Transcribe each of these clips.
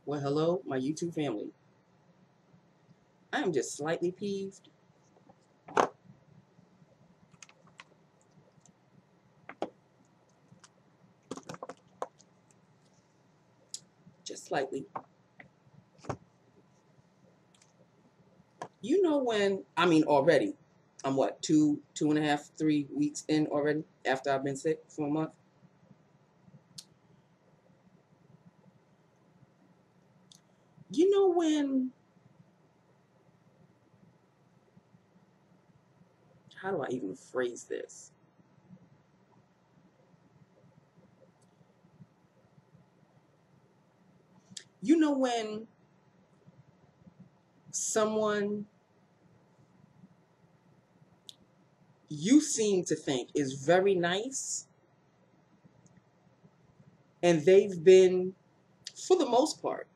Well, hello, my YouTube family. I am just slightly peeved. Just slightly. You know when, already. I'm what, two and a half, 3 weeks in already after I've been sick for a month. You know when, how do I even phrase this? You know when someone you seem to think is very nice and they've been, for the most part,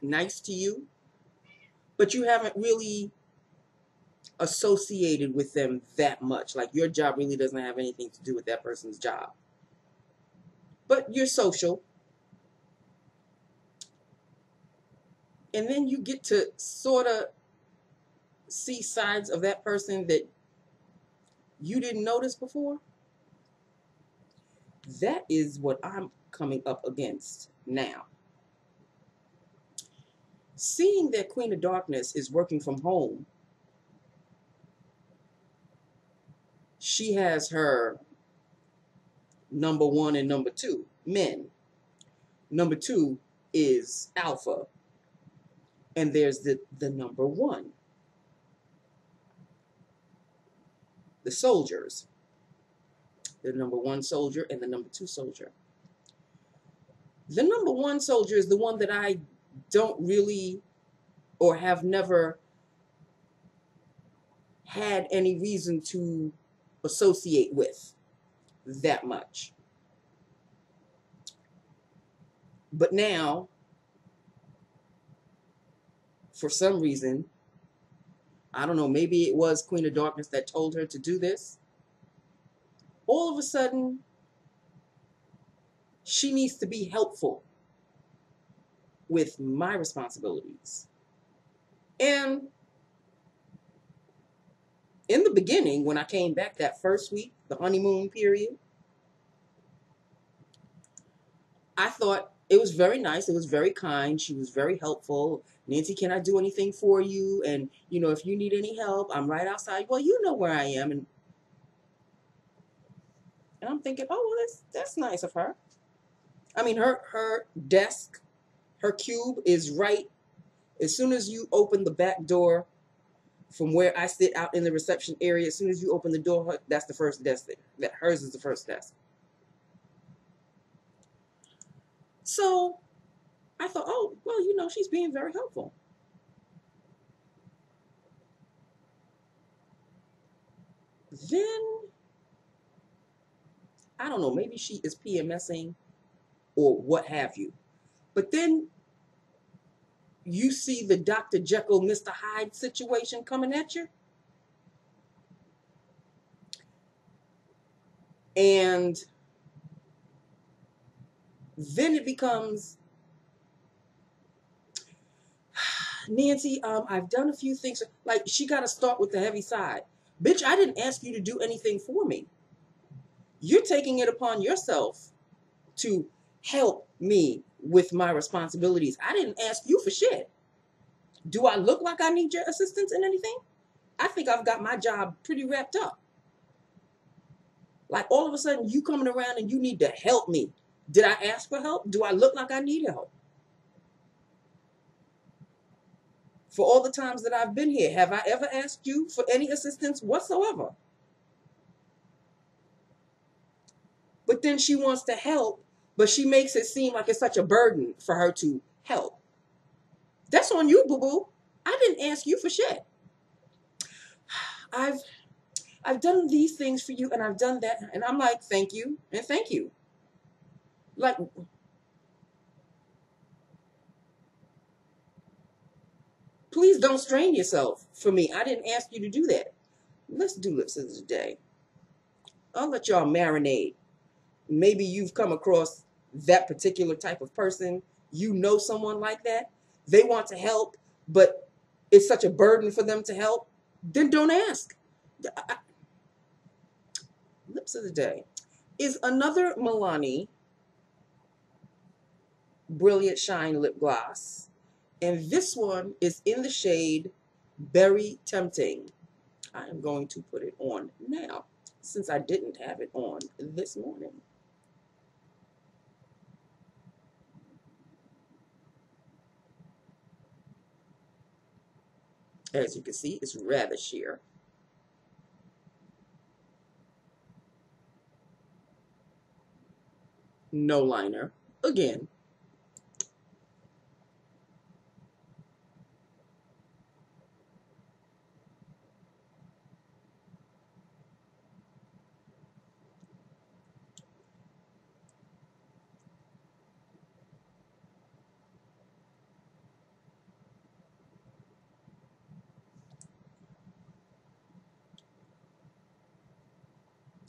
nice to you, but you haven't really associated with them that much. Like your job really doesn't have anything to do with that person's job. But you're social. And then you get to sort of see sides of that person that you didn't notice before. That is what I'm coming up against now. Seeing that Queen of Darkness is working from home, she has her number one and number two men. Number two is Alpha, and there's the number one, the soldiers, the number one soldier and the number two soldier. The number one soldier is the one that I don't really or have never had any reason to associate with that much. But now, for some reason, I don't know, maybe it was Queen of Darkness that told her to do this. All of a sudden, she needs to be helpful with my responsibilities. And in the beginning, when I came back that first week, the honeymoon period, I thought it was very nice. It was very kind. She was very helpful. Nancy, can I do anything for you? And, if you need any help, I'm right outside. Well, you know where I am. And I'm thinking, oh, well, that's nice of her. I mean, her desk, her cube is right. As soon as you open the back door from where I sit out in the reception area, as soon as you open the door, that's the first desk there. That hers is the first desk. So I thought, oh, well, she's being very helpful. Then, I don't know, maybe she is PMSing or what have you. But then you see the Dr. Jekyll, Mr. Hyde situation coming at you. And then it becomes, Nancy, I've done a few things. Like, she got to start with the heavy side. Bitch, I didn't ask you to do anything for me. You're taking it upon yourself to help me with my responsibilities. I didn't ask you for shit. Do I look like I need your assistance in anything? I think I've got my job pretty wrapped up. Like all of a sudden you coming around and you need to help me. Did I ask for help? Do I look like I need help? For all the times that I've been here, have I ever asked you for any assistance whatsoever? But then she wants to help, but she makes it seem like it's such a burden for her to help. That's on you, boo-boo. I didn't ask you for shit. I've done these things for you and I've done that. And I'm like, thank you and thank you. Like, please don't strain yourself for me. I didn't ask you to do that. Let's do lip scissors today. I'll let y'all marinate. Maybe you've come across that particular type of person you know someone like that, they want to help, but it's such a burden for them to help, then don't ask. Lips of the day is another Milani Brilliant Shine Lip Gloss. And this one is in the shade Berry Tempting. I am going to put it on now, since I didn't have it on this morning. As you can see, it's rather sheer. No liner. Again.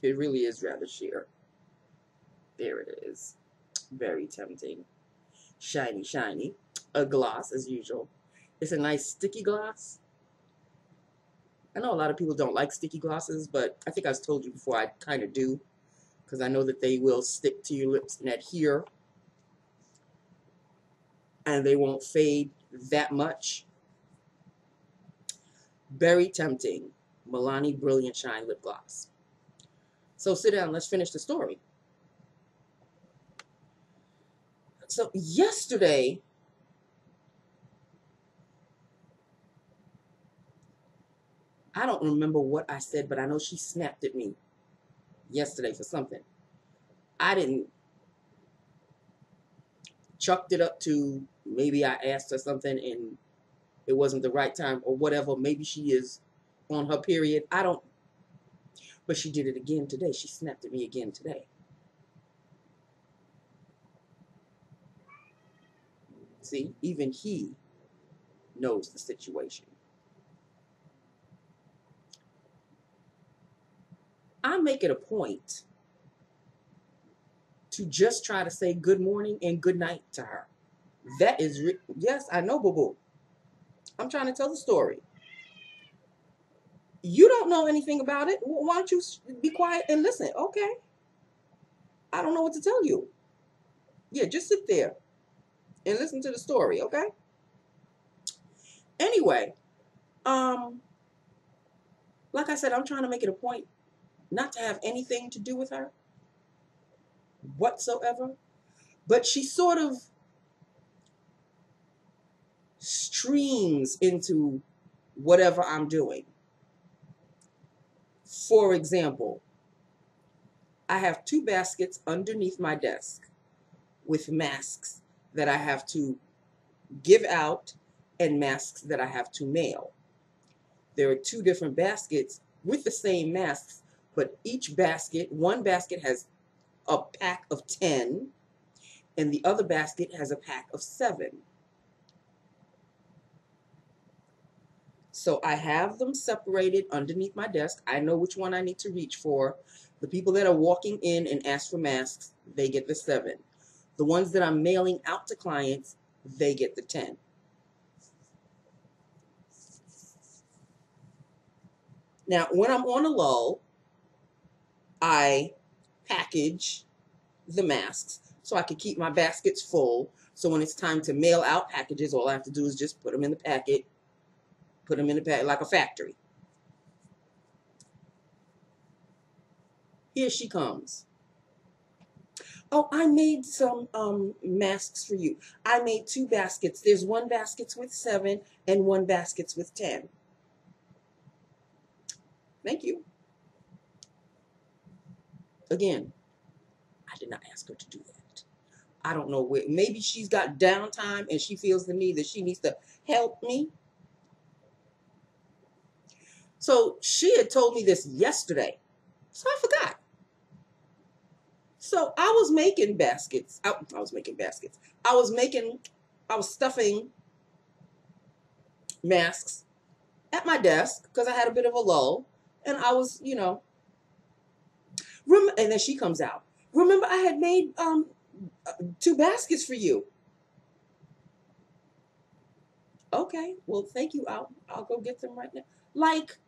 It really is rather sheer. There it is. Very tempting. Shiny, shiny. A gloss, as usual. It's a nice sticky gloss. I know a lot of people don't like sticky glosses, but I think I've told you before I kind of do, because I know that they will stick to your lips and adhere, and they won't fade that much. Very tempting. Milani Brilliant Shine Lip Gloss. So sit down, let's finish the story. So yesterday, I don't remember what I said, but I know she snapped at me yesterday for something. I didn't chucked it up to maybe I asked her something and it wasn't the right time or whatever. Maybe she is on her period. I don't. But she did it again today. She snapped at me again today. See, even he knows the situation. I make it a point to just try to say good morning and good night to her. That is, yes, I know, BooBoo. I'm trying to tell the story. You don't know anything about it. Why don't you be quiet and listen? Okay. I don't know what to tell you. Yeah, just sit there and listen to the story, okay? Anyway, like I said, I'm trying to make it a point not to have anything to do with her whatsoever. But she sort of streams into whatever I'm doing. For example, I have 2 baskets underneath my desk with masks that I have to give out and masks that I have to mail. There are 2 different baskets with the same masks, but each basket, one basket has a pack of 10 and the other basket has a pack of 7. So I have them separated underneath my desk. I know which one I need to reach for. The people that are walking in and ask for masks, they get the 7. The ones that I'm mailing out to clients, they get the 10. Now, when I'm on a lull, I package the masks so I can keep my baskets full. So when it's time to mail out packages, all I have to do is just put them in the packet, like a factory. Here she comes. Oh, I made some masks for you. I made 2 baskets. There's 1 basket with 7 and 1 basket with 10. Thank you. Again, I did not ask her to do that. I don't know where. Maybe she's got downtime and she feels the need that she needs to help me. So she had told me this yesterday. So I forgot. So I was making baskets. I was making baskets. I was stuffing masks at my desk because I had a bit of a lull. And I was, and then she comes out. Remember, I had made 2 baskets for you. Okay, well, thank you. I'll go get them right now. Like,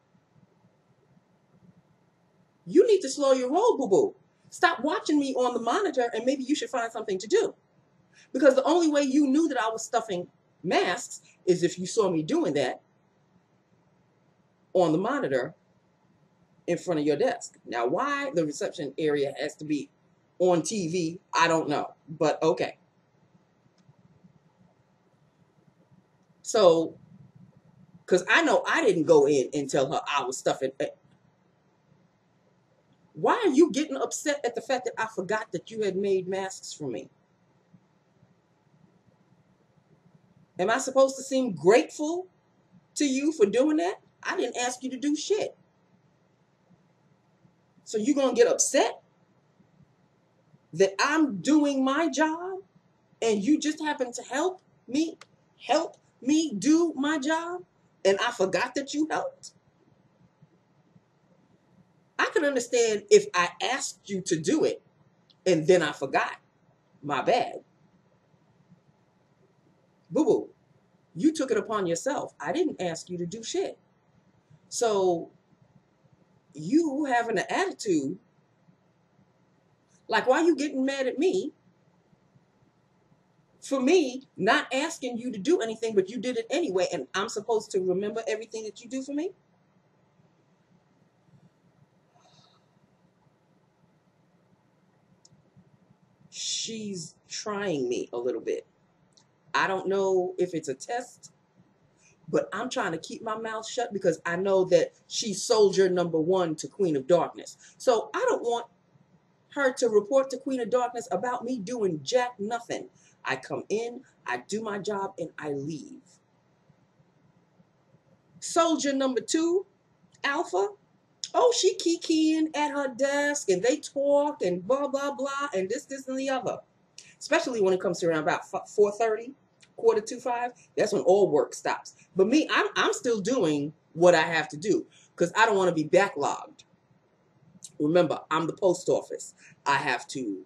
you need to slow your roll, boo boo. Stop watching me on the monitor, and maybe you should find something to do. Because the only way you knew that I was stuffing masks is if you saw me doing that on the monitor in front of your desk. Now, why the reception area has to be on TV, I don't know, but okay. So, because I know I didn't go in and tell her I was stuffing. Why are you getting upset at the fact that I forgot that you had made masks for me? Am I supposed to seem grateful to you for doing that? I didn't ask you to do shit. So you're going to get upset that I'm doing my job and you just happen to help me do my job, and I forgot that you helped? I can understand if I asked you to do it and then I forgot. My bad. Boo boo, you took it upon yourself. I didn't ask you to do shit. So you having an attitude, like, why are you getting mad at me for me not asking you to do anything, but you did it anyway, and I'm supposed to remember everything that you do for me? She's trying me a little bit. I don't know if it's a test, but I'm trying to keep my mouth shut because I know that she's soldier number one to Queen of Darkness. So I don't want her to report to Queen of Darkness about me doing jack nothing. I come in, I do my job, and I leave. Soldier number two, Alpha, oh, she kikiing at her desk, and they talk, and blah, blah, blah, and this, and the other. Especially when it comes to around about 4:30, quarter to 5, that's when all work stops. But me, I'm still doing what I have to do because I don't want to be backlogged. Remember, I'm the post office. I have to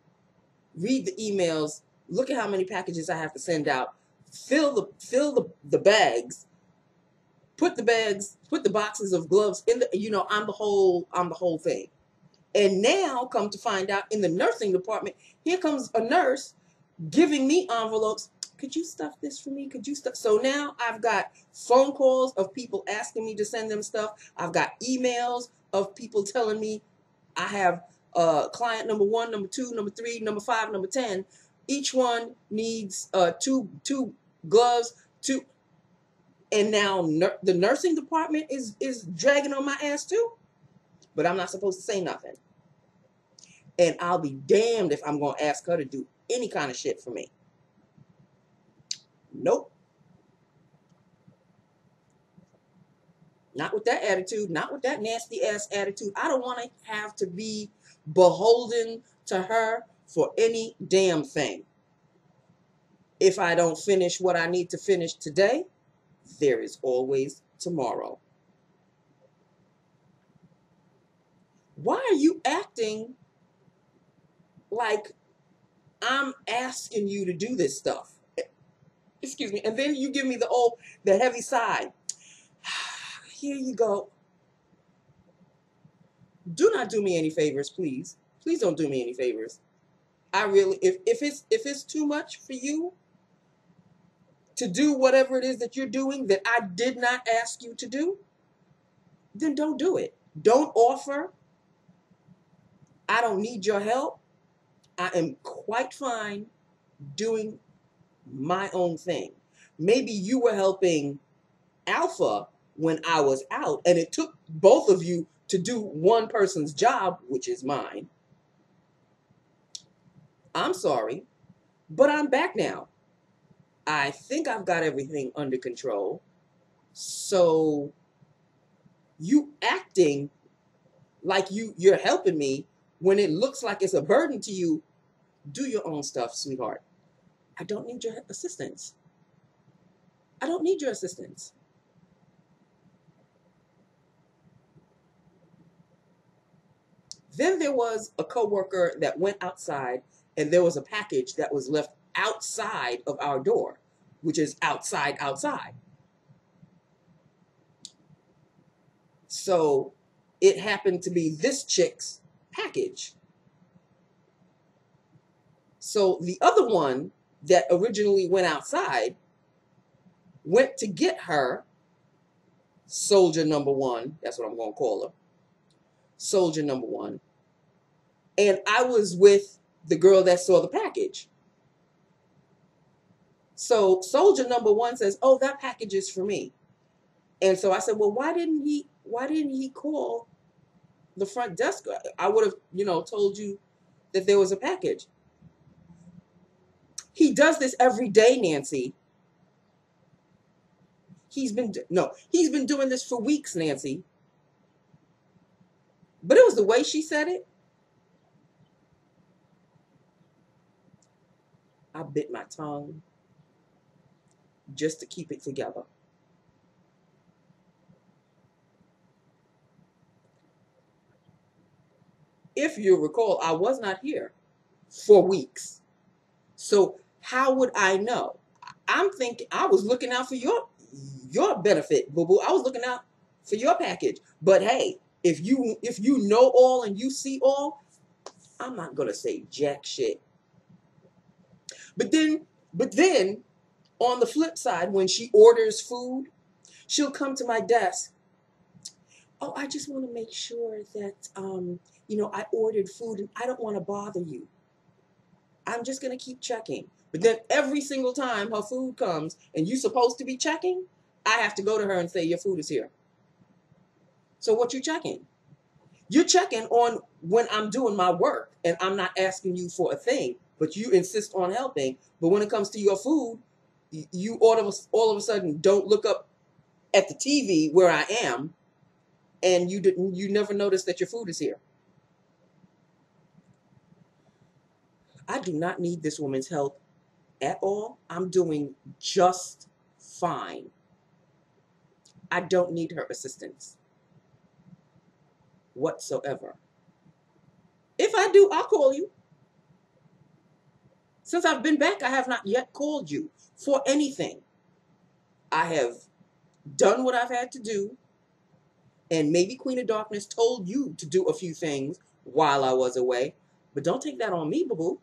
read the emails, look at how many packages I have to send out, fill the bags, put the boxes of gloves in the, I'm the whole thing. And now come to find out, in the nursing department, here comes a nurse giving me envelopes. Could you stuff this for me? Could you stuff? So now I've got phone calls of people asking me to send them stuff. I've got emails of people telling me I have client number 1, number 2, number 3, number 5, number 10. Each one needs two gloves, two. And now the nursing department is dragging on my ass too. But I'm not supposed to say nothing. And I'll be damned if I'm going to ask her to do any kind of shit for me. Nope. Not with that attitude. Not with that nasty ass attitude. I don't want to have to be beholden to her for any damn thing. If I don't finish what I need to finish today, there is always tomorrow. Why are you acting like I'm asking you to do this stuff? Excuse me. And then you give me the heavy sigh. Here you go. Do not do me any favors, please. Please don't do me any favors. I really, if it's too much for you to do whatever it is that you're doing that I did not ask you to do, then don't do it. Don't offer. I don't need your help. I am quite fine doing my own thing. Maybe you were helping Alpha when I was out, and it took both of you to do one person's job, which is mine. I'm sorry, but I'm back now. I think I've got everything under control. So you acting like you're helping me when it looks like it's a burden to you, do your own stuff, sweetheart. I don't need your assistance. I don't need your assistance. Then there was a coworker that went outside, and there was a package that was left outside of our door, which is outside. So it happened to be this chick's package. So the other one that originally went outside went to get her soldier number one. That's what I'm going to call her. Soldier number one. And I was with the girl that saw the package. So soldier number one says, "Oh, that package is for me." And so I said, "Well, why didn't he call the front desk? I would have, told you that there was a package." He does this every day, Nancy. He's been doing this for weeks, Nancy. But it was the way she said it. I bit my tongue just to keep it together. If you recall, I was not here for weeks. So how would I know? I'm thinking I was looking out for your benefit, boo-boo. I was looking out for your package. But hey, if you know all and you see all, I'm not gonna say jack shit. But then on the flip side, when she orders food, she'll come to my desk. "Oh, I just want to make sure that I ordered food and I don't want to bother you. I'm just gonna keep checking." But then every single time her food comes and you're supposed to be checking, I have to go to her and say, "Your food is here." So what you checking? You're checking on when I'm doing my work and I'm not asking you for a thing, but you insist on helping. But when it comes to your food, you all of a sudden don't look up at the TV where I am, and you never notice that your food is here. I do not need this woman's help at all. I'm doing just fine. I don't need her assistance whatsoever. If I do, I'll call you. Since I've been back, I have not yet called you for anything. I have done what I've had to do, and maybe Queen of Darkness told you to do a few things while I was away, but don't take that on me, boo-boo.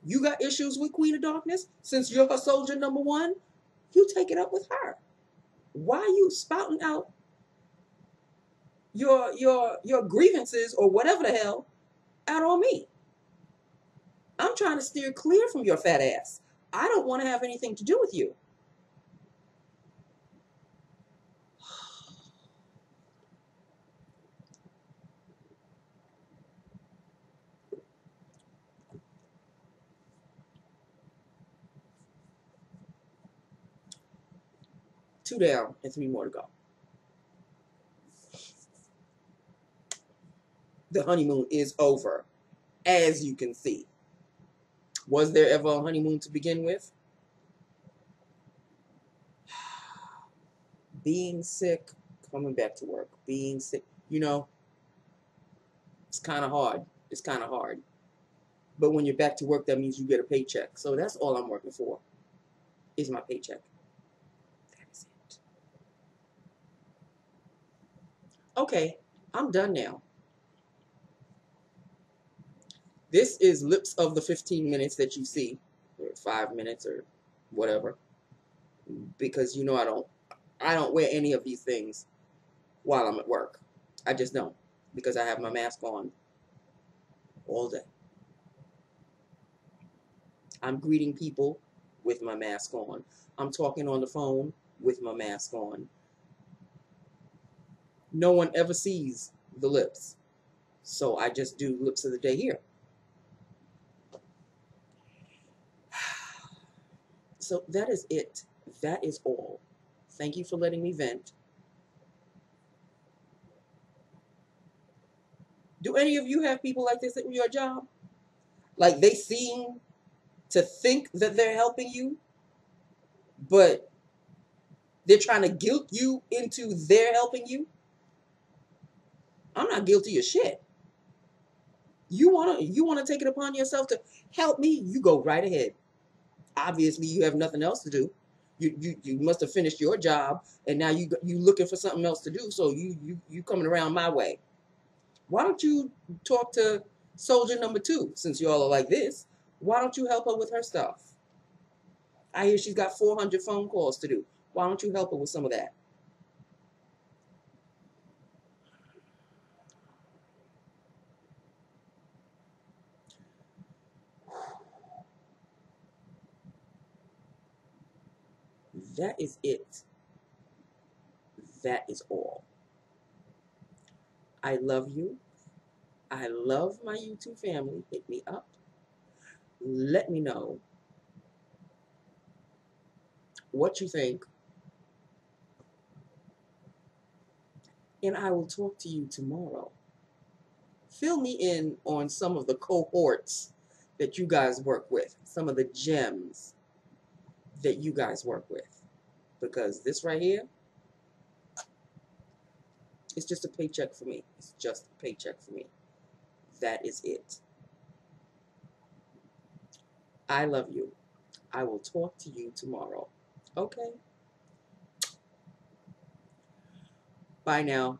You got issues with Queen of Darkness? Since you're her soldier number one, you take it up with her. Why are you spouting out your grievances or whatever the hell out on me? I'm trying to steer clear from your fat ass. I don't want to have anything to do with you. Two down and three more to go. The honeymoon is over, as you can see. Was there ever a honeymoon to begin with? Being sick, coming back to work, being sick, it's kind of hard. It's kind of hard. But when you're back to work, that means you get a paycheck. So that's all I'm working for, is my paycheck. That is it. Okay, I'm done now. This is lips of the 15 minutes that you see, or 5 minutes or whatever, because I don't wear any of these things while I'm at work. I just don't, because I have my mask on all day. I'm greeting people with my mask on. I'm talking on the phone with my mask on. No one ever sees the lips, so I just do lips of the day here. So that is it. That is all. Thank you for letting me vent. Do any of you have people like this at your job? Like they seem to think that they're helping you, but they're trying to guilt you into their helping you? I'm not guilty of shit. You wanna take it upon yourself to help me? You go right ahead. Obviously, you have nothing else to do. You must have finished your job, and now you looking for something else to do. So you coming around my way. Why don't you talk to soldier number 2, since you all are like this? Why don't you help her with her stuff? I hear she's got 400 phone calls to do. Why don't you help her with some of that? That is it. That is all. I love you. I love my YouTube family. Hit me up. Let me know what you think. And I will talk to you tomorrow. Fill me in on some of the cohorts that you guys work with, some of the gems that you guys work with. Because this right here, it's just a paycheck for me. It's just a paycheck for me. That is it. I love you. I will talk to you tomorrow. Okay? Bye now.